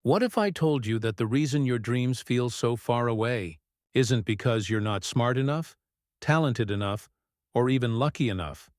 What if I told you that the reason your dreams feel so far away isn't because you're not smart enough, talented enough, or even lucky enough,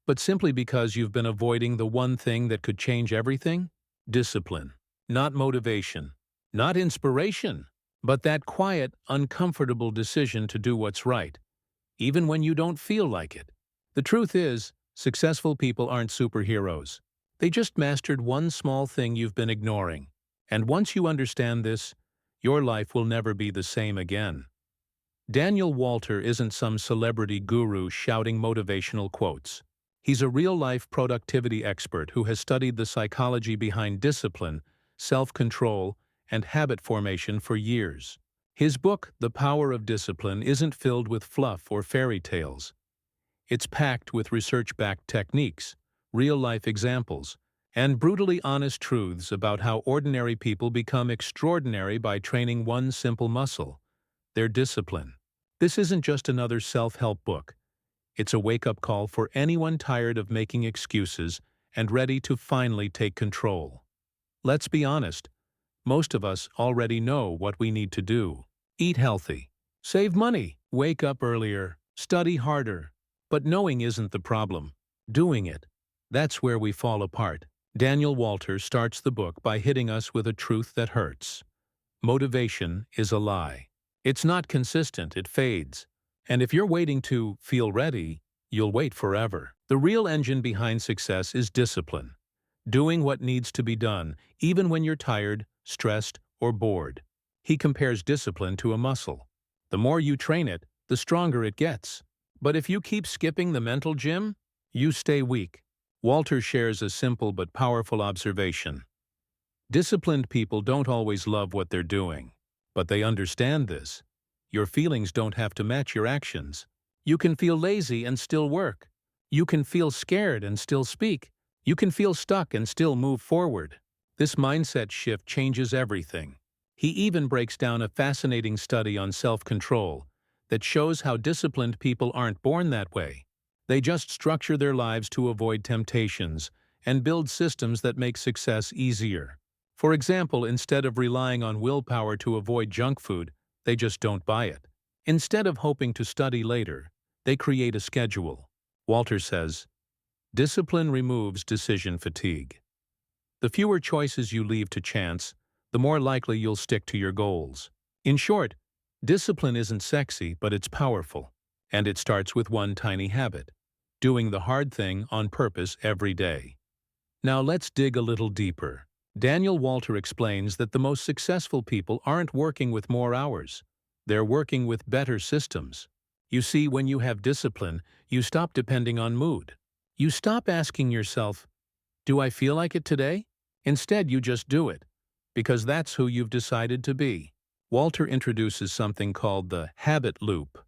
but simply because you've been avoiding the one thing that could change everything? Discipline. Not motivation. Not inspiration. But that quiet, uncomfortable decision to do what's right, even when you don't feel like it. The truth is, successful people aren't superheroes. They just mastered one small thing you've been ignoring. And once you understand this, your life will never be the same again. Daniel Walter isn't some celebrity guru shouting motivational quotes. He's a real-life productivity expert who has studied the psychology behind discipline, self-control, and habit formation for years. His book, The Power of Discipline, isn't filled with fluff or fairy tales. It's packed with research-backed techniques, real-life examples, and brutally honest truths about how ordinary people become extraordinary by training one simple muscle: their discipline. This isn't just another self-help book. It's a wake-up call for anyone tired of making excuses and ready to finally take control. Let's be honest, most of us already know what we need to do. Eat healthy, save money, wake up earlier, study harder. But knowing isn't the problem. Doing it, that's where we fall apart. Daniel Walter starts the book by hitting us with a truth that hurts. Motivation is a lie. It's not consistent, it fades. And if you're waiting to feel ready, you'll wait forever. The real engine behind success is discipline. Doing what needs to be done, even when you're tired, stressed, or bored. He compares discipline to a muscle. The more you train it, the stronger it gets. But if you keep skipping the mental gym, you stay weak. Walter shares a simple but powerful observation. Disciplined people don't always love what they're doing, but they understand this. Your feelings don't have to match your actions. You can feel lazy and still work. You can feel scared and still speak. You can feel stuck and still move forward. This mindset shift changes everything. He even breaks down a fascinating study on self-control that shows how disciplined people aren't born that way. They just structure their lives to avoid temptations and build systems that make success easier. For example, instead of relying on willpower to avoid junk food, they just don't buy it. Instead of hoping to study later, they create a schedule. Walter says, discipline removes decision fatigue. The fewer choices you leave to chance, the more likely you'll stick to your goals. In short, discipline isn't sexy, but it's powerful. And it starts with one tiny habit: doing the hard thing on purpose every day. Now let's dig a little deeper. Daniel Walter explains that the most successful people aren't working with more hours. They're working with better systems. You see, when you have discipline, you stop depending on mood. You stop asking yourself, do I feel like it today? Instead, you just do it, because that's who you've decided to be. Walter introduces something called the habit loop.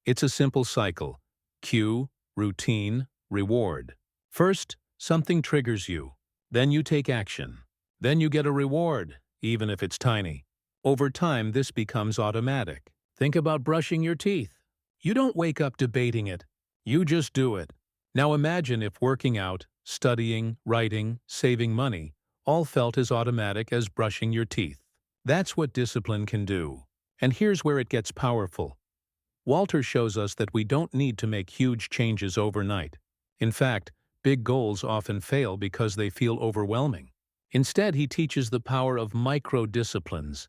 It's a simple cycle: cue, routine, reward. First, something triggers you. Then you take action. Then you get a reward, even if it's tiny. Over time, this becomes automatic. Think about brushing your teeth. You don't wake up debating it. You just do it. Now imagine if working out, studying, writing, saving money all felt as automatic as brushing your teeth. That's what discipline can do. And here's where it gets powerful. Walter shows us that we don't need to make huge changes overnight. In fact, big goals often fail because they feel overwhelming. Instead, he teaches the power of micro-disciplines,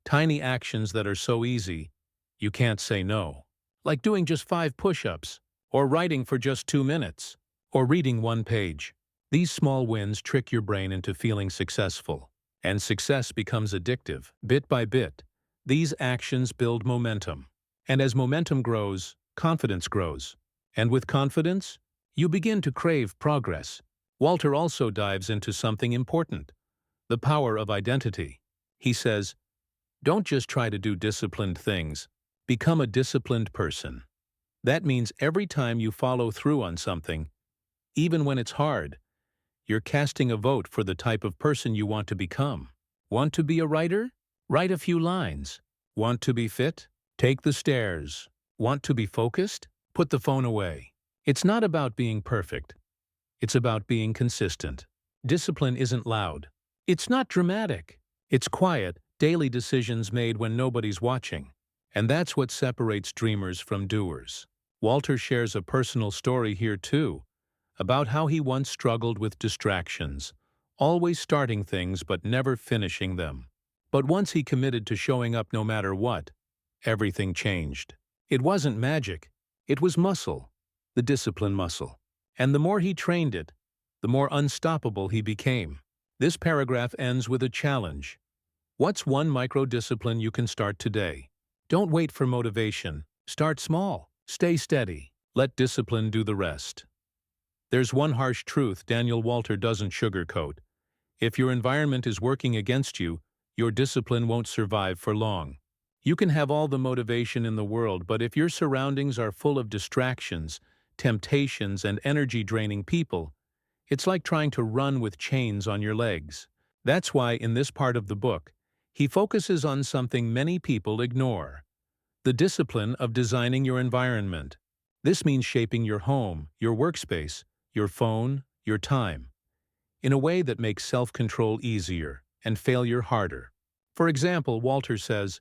tiny actions that are so easy, you can't say no. Like doing just 5 push-ups, or writing for just 2 minutes, or reading 1 page. These small wins trick your brain into feeling successful. And success becomes addictive. Bit by bit, these actions build momentum. And as momentum grows, confidence grows. And with confidence, you begin to crave progress. Walter also dives into something important: the power of identity. He says, don't just try to do disciplined things. Become a disciplined person. That means every time you follow through on something, even when it's hard, you're casting a vote for the type of person you want to become. Want to be a writer? Write a few lines. Want to be fit? Take the stairs. Want to be focused? Put the phone away. It's not about being perfect. It's about being consistent. Discipline isn't loud. It's not dramatic. It's quiet, daily decisions made when nobody's watching. And that's what separates dreamers from doers. Walter shares a personal story here too, about how he once struggled with distractions, always starting things but never finishing them. But once he committed to showing up no matter what, everything changed. It wasn't magic, it was muscle, the discipline muscle. And the more he trained it, the more unstoppable he became. This paragraph ends with a challenge. What's one micro-discipline you can start today? Don't wait for motivation. Start small. Stay steady. Let discipline do the rest. There's one harsh truth Daniel Walter doesn't sugarcoat. If your environment is working against you, your discipline won't survive for long. You can have all the motivation in the world, but if your surroundings are full of distractions, temptations, and energy-draining people, it's like trying to run with chains on your legs. That's why in this part of the book, he focuses on something many people ignore: the discipline of designing your environment. This means shaping your home, your workspace, your phone, your time, in a way that makes self-control easier and failure harder. For example, Walter says,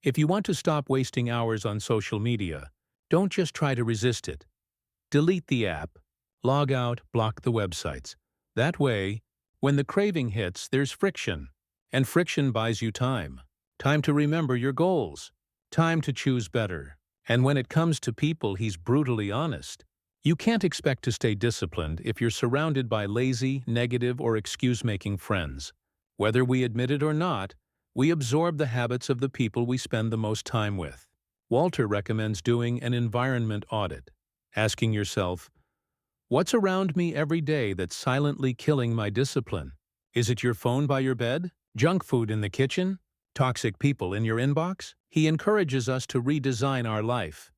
if you want to stop wasting hours on social media, don't just try to resist it. Delete the app, log out, block the websites. That way, when the craving hits, there's friction. And friction buys you time. Time to remember your goals. Time to choose better. And when it comes to people, he's brutally honest. You can't expect to stay disciplined if you're surrounded by lazy, negative, or excuse-making friends. Whether we admit it or not, we absorb the habits of the people we spend the most time with. Walter recommends doing an environment audit, asking yourself, what's around me every day that's silently killing my discipline? Is it your phone by your bed? Junk food in the kitchen? Toxic people in your inbox? He encourages us to redesign our life.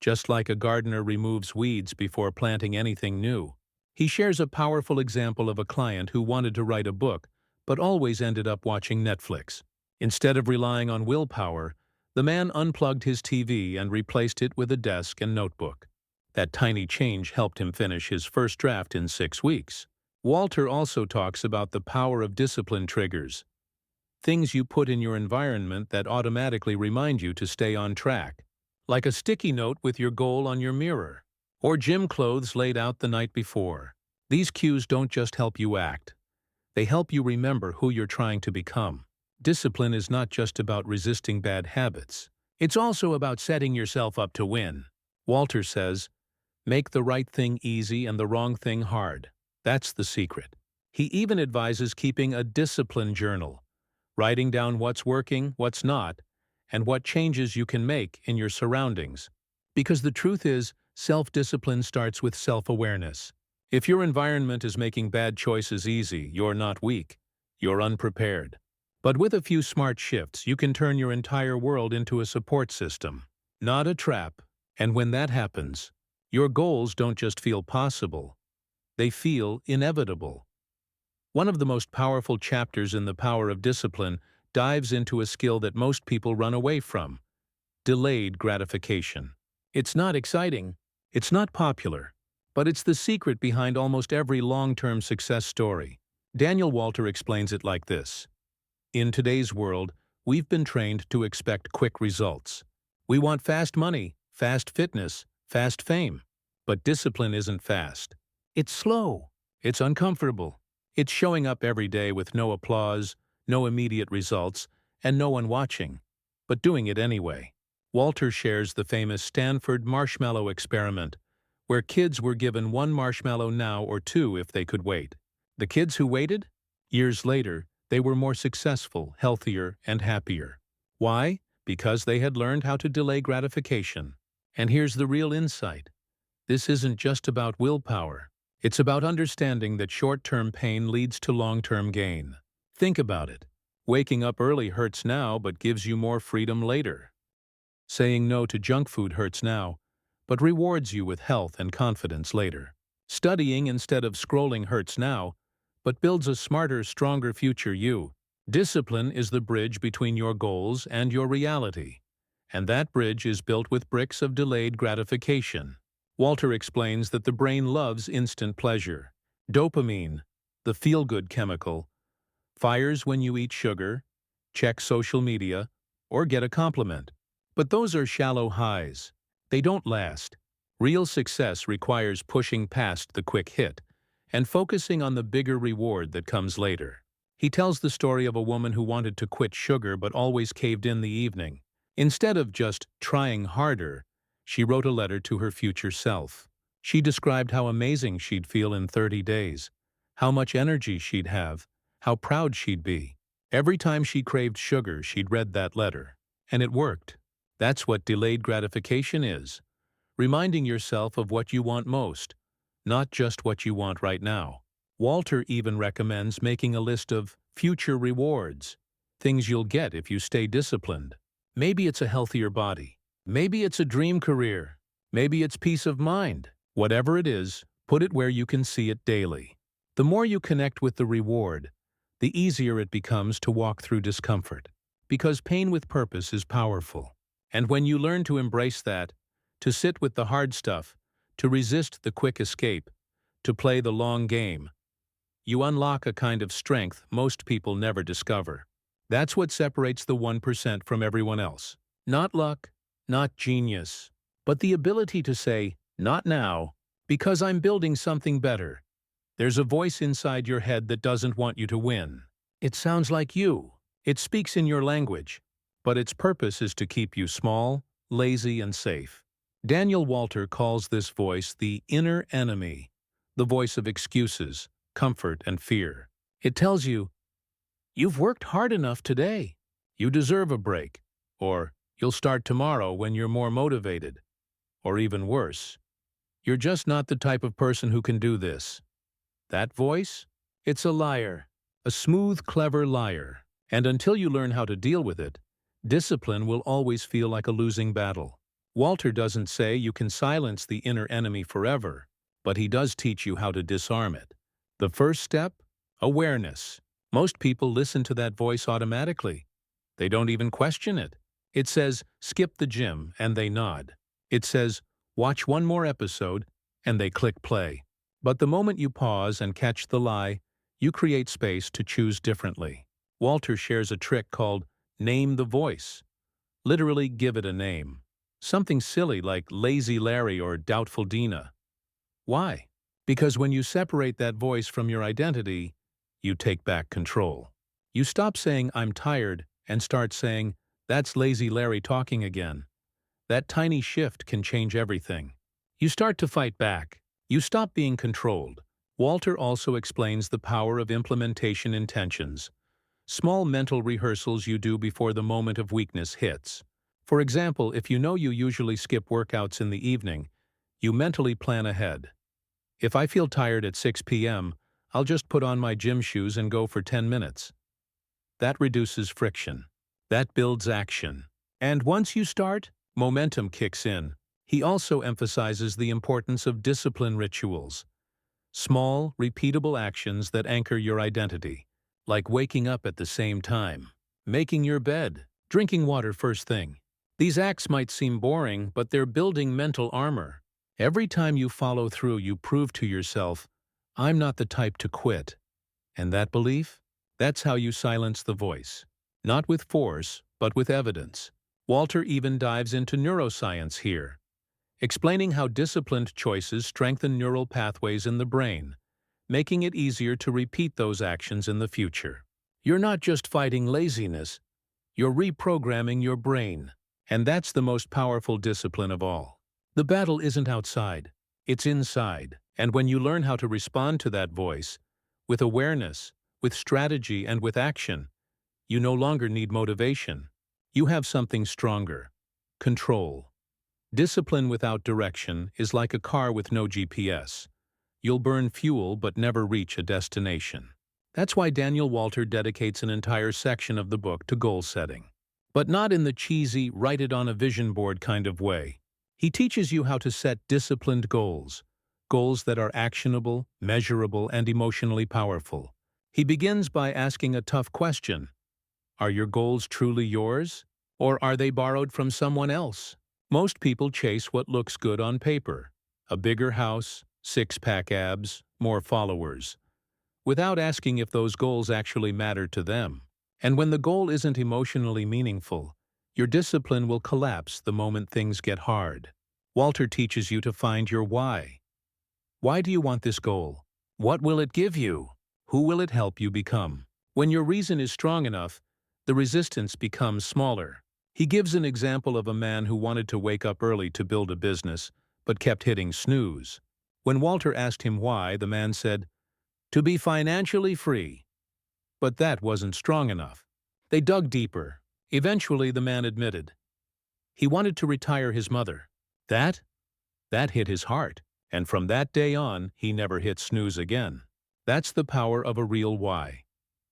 Just like a gardener removes weeds before planting anything new. He shares a powerful example of a client who wanted to write a book, but always ended up watching Netflix. Instead of relying on willpower, the man unplugged his TV and replaced it with a desk and notebook. That tiny change helped him finish his first draft in 6 weeks. Walter also talks about the power of discipline triggers. Things you put in your environment that automatically remind you to stay on track. Like a sticky note with your goal on your mirror, or gym clothes laid out the night before. These cues don't just help you act. They help you remember who you're trying to become. Discipline is not just about resisting bad habits. It's also about setting yourself up to win. Walter says, make the right thing easy and the wrong thing hard. That's the secret. He even advises keeping a discipline journal, writing down what's working, what's not, and what changes you can make in your surroundings. Because the truth is, self-discipline starts with self-awareness. If your environment is making bad choices easy, you're not weak. You're unprepared. But with a few smart shifts, you can turn your entire world into a support system, not a trap. And when that happens, your goals don't just feel possible, they feel inevitable. One of the most powerful chapters in The Power of Discipline dives into a skill that most people run away from: delayed gratification. It's not exciting, it's not popular, but it's the secret behind almost every long-term success story. Daniel Walter explains it like this. In today's world, we've been trained to expect quick results. We want fast money, fast fitness, fast fame. But discipline isn't fast. It's slow. It's uncomfortable. It's showing up every day with no applause, no immediate results, and no one watching, but doing it anyway. Walter shares the famous Stanford marshmallow experiment, where kids were given 1 marshmallow now or 2 if they could wait. The kids who waited? Years later, they were more successful, healthier, and happier. Why? Because they had learned how to delay gratification. And here's the real insight. This isn't just about willpower. It's about understanding that short-term pain leads to long-term gain. Think about it. Waking up early hurts now but gives you more freedom later. Saying no to junk food hurts now, but rewards you with health and confidence later. Studying instead of scrolling hurts now, but builds a smarter, stronger future you. Discipline is the bridge between your goals and your reality. And that bridge is built with bricks of delayed gratification. Walter explains that the brain loves instant pleasure. Dopamine, the feel-good chemical, fires when you eat sugar, check social media, or get a compliment. But those are shallow highs. They don't last. Real success requires pushing past the quick hit and focusing on the bigger reward that comes later. He tells the story of a woman who wanted to quit sugar but always caved in the evening. Instead of just trying harder, she wrote a letter to her future self. She described how amazing she'd feel in 30 days, how much energy she'd have, how proud she'd be. Every time she craved sugar, she'd read that letter. And it worked. That's what delayed gratification is. Reminding yourself of what you want most, not just what you want right now. Walter even recommends making a list of future rewards, things you'll get if you stay disciplined. Maybe it's a healthier body. Maybe it's a dream career. Maybe it's peace of mind. Whatever it is, put it where you can see it daily. The more you connect with the reward, the easier it becomes to walk through discomfort. Because pain with purpose is powerful. And when you learn to embrace that, to sit with the hard stuff, to resist the quick escape, to play the long game, you unlock a kind of strength most people never discover. That's what separates the 1% from everyone else. Not luck, not genius, but the ability to say, not now, because I'm building something better. There's a voice inside your head that doesn't want you to win. It sounds like you. It speaks in your language, but its purpose is to keep you small, lazy, and safe. Daniel Walter calls this voice the inner enemy, the voice of excuses, comfort, and fear. It tells you, you've worked hard enough today. You deserve a break. Or, you'll start tomorrow when you're more motivated. Or even worse, you're just not the type of person who can do this. That voice? It's a liar. A smooth, clever liar. And until you learn how to deal with it, discipline will always feel like a losing battle. Walter doesn't say you can silence the inner enemy forever, but he does teach you how to disarm it. The first step? Awareness. Most people listen to that voice automatically. They don't even question it. It says, skip the gym, and they nod. It says, watch one more episode, and they click play. But the moment you pause and catch the lie, you create space to choose differently. Walter shares a trick called name the voice. Literally give it a name. Something silly like Lazy Larry or Doubtful Dina. Why? Because when you separate that voice from your identity, you take back control. You stop saying, I'm tired, and start saying, that's Lazy Larry talking again. That tiny shift can change everything. You start to fight back. You stop being controlled. Walter also explains the power of implementation intentions. Small mental rehearsals you do before the moment of weakness hits. For example, if you know you usually skip workouts in the evening, you mentally plan ahead. If I feel tired at 6 p.m., I'll just put on my gym shoes and go for 10 minutes. That reduces friction. That builds action. And once you start, momentum kicks in. He also emphasizes the importance of discipline rituals. Small, repeatable actions that anchor your identity, like waking up at the same time, making your bed, drinking water first thing. These acts might seem boring, but they're building mental armor. Every time you follow through, you prove to yourself, I'm not the type to quit. And that belief? That's how you silence the voice. Not with force, but with evidence. Walter even dives into neuroscience here, explaining how disciplined choices strengthen neural pathways in the brain, making it easier to repeat those actions in the future. You're not just fighting laziness, you're reprogramming your brain. And that's the most powerful discipline of all. The battle isn't outside, it's inside. And when you learn how to respond to that voice, with awareness, with strategy, and with action, you no longer need motivation. You have something stronger. Control. Discipline without direction is like a car with no GPS. You'll burn fuel but never reach a destination. That's why Daniel Walter dedicates an entire section of the book to goal setting. But not in the cheesy, write it on a vision board kind of way. He teaches you how to set disciplined goals, goals that are actionable, measurable, and emotionally powerful. He begins by asking a tough question. Are your goals truly yours? Or are they borrowed from someone else? Most people chase what looks good on paper. A bigger house, six-pack abs, more followers, without asking if those goals actually matter to them. And when the goal isn't emotionally meaningful, your discipline will collapse the moment things get hard. Walter teaches you to find your why. Why do you want this goal? What will it give you? Who will it help you become? When your reason is strong enough, the resistance becomes smaller. He gives an example of a man who wanted to wake up early to build a business, but kept hitting snooze. When Walter asked him why, the man said, "To be financially free." But that wasn't strong enough. They dug deeper. Eventually, the man admitted. He wanted to retire his mother. That hit his heart, and from that day on, he never hit snooze again. That's the power of a real why.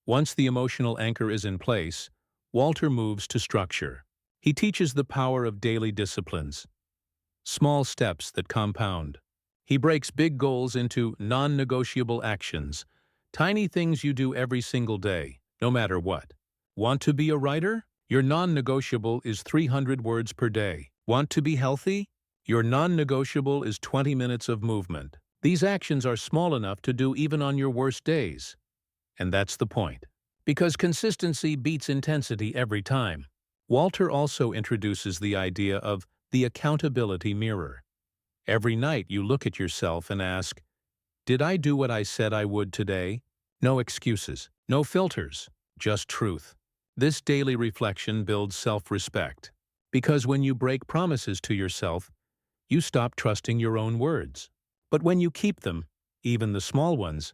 Once the emotional anchor is in place, Walter moves to structure. He teaches the power of daily disciplines, small steps that compound. He breaks big goals into non-negotiable actions, tiny things you do every single day, no matter what. Want to be a writer? Your non-negotiable is 300 words per day. Want to be healthy? Your non-negotiable is 20 minutes of movement. These actions are small enough to do even on your worst days. And that's the point. Because consistency beats intensity every time. Walter also introduces the idea of the accountability mirror. Every night you look at yourself and ask, did I do what I said I would today? No excuses, no filters, just truth. This daily reflection builds self-respect. Because when you break promises to yourself, you stop trusting your own words. But when you keep them, even the small ones,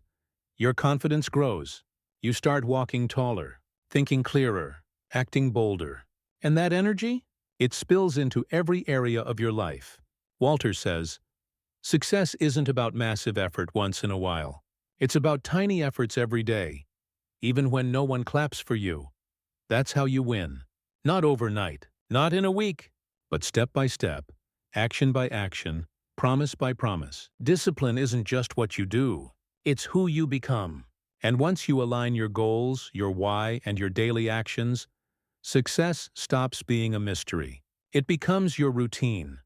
your confidence grows. You start walking taller, thinking clearer, acting bolder. And that energy? It spills into every area of your life. Walter says, success isn't about massive effort once in a while. It's about tiny efforts every day, even when no one claps for you. That's how you win. Not overnight, not in a week, but step by step, action by action, promise by promise. Discipline isn't just what you do, it's who you become. And once you align your goals, your why, and your daily actions, success stops being a mystery. It becomes your routine.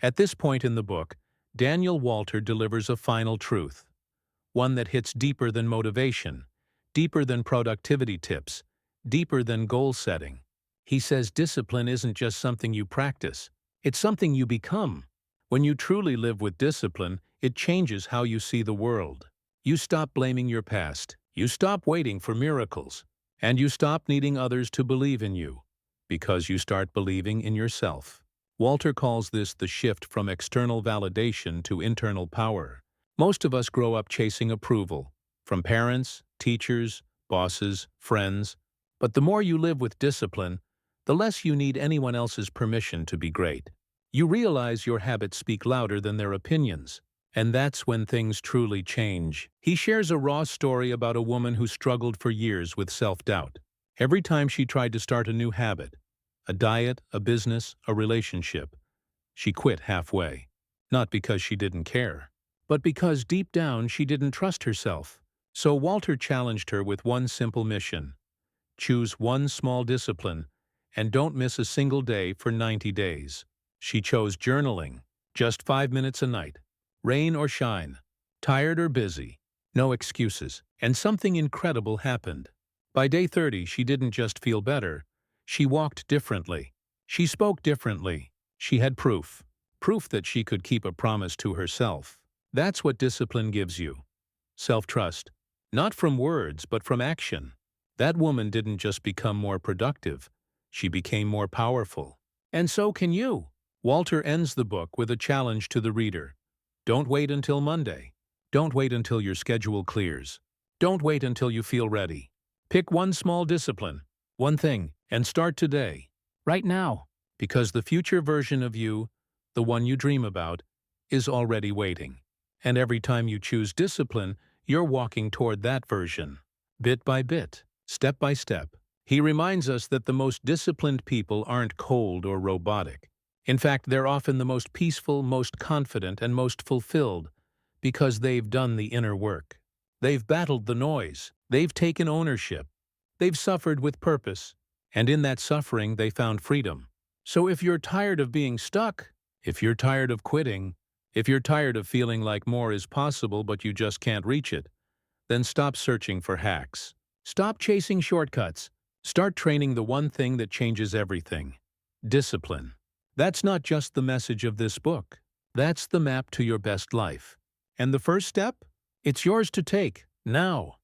At this point in the book, Daniel Walter delivers a final truth, one that hits deeper than motivation, deeper than productivity tips, deeper than goal setting. He says discipline isn't just something you practice, it's something you become. When you truly live with discipline, it changes how you see the world. You stop blaming your past, you stop waiting for miracles, and you stop needing others to believe in you, because you start believing in yourself. Walter calls this the shift from external validation to internal power. Most of us grow up chasing approval, from parents, teachers, bosses, friends. But the more you live with discipline, the less you need anyone else's permission to be great. You realize your habits speak louder than their opinions. And that's when things truly change. He shares a raw story about a woman who struggled for years with self-doubt. Every time she tried to start a new habit, a diet, a business, a relationship, she quit halfway. Not because she didn't care, but because deep down she didn't trust herself. So Walter challenged her with one simple mission. Choose one small discipline, and don't miss a single day for 90 days. She chose journaling, just 5 minutes a night. Rain or shine, tired or busy, no excuses. And something incredible happened. By day 30, she didn't just feel better, she walked differently. She spoke differently. She had proof. Proof that she could keep a promise to herself. That's what discipline gives you. Self-trust. Not from words, but from action. That woman didn't just become more productive, she became more powerful. And so can you. Walter ends the book with a challenge to the reader. Don't wait until Monday. Don't wait until your schedule clears. Don't wait until you feel ready. Pick one small discipline, one thing, and start today, right now, because the future version of you, the one you dream about, is already waiting. And every time you choose discipline, you're walking toward that version, bit by bit, step by step. He reminds us that the most disciplined people aren't cold or robotic. In fact, they're often the most peaceful, most confident, and most fulfilled because they've done the inner work. They've battled the noise. They've taken ownership. They've suffered with purpose. And in that suffering, they found freedom. So if you're tired of being stuck, if you're tired of quitting, if you're tired of feeling like more is possible but you just can't reach it, then stop searching for hacks. Stop chasing shortcuts Start training the one thing that changes everything: discipline. That's not just the message of this book. That's the map to your best life. And the first step? It's yours to take, now.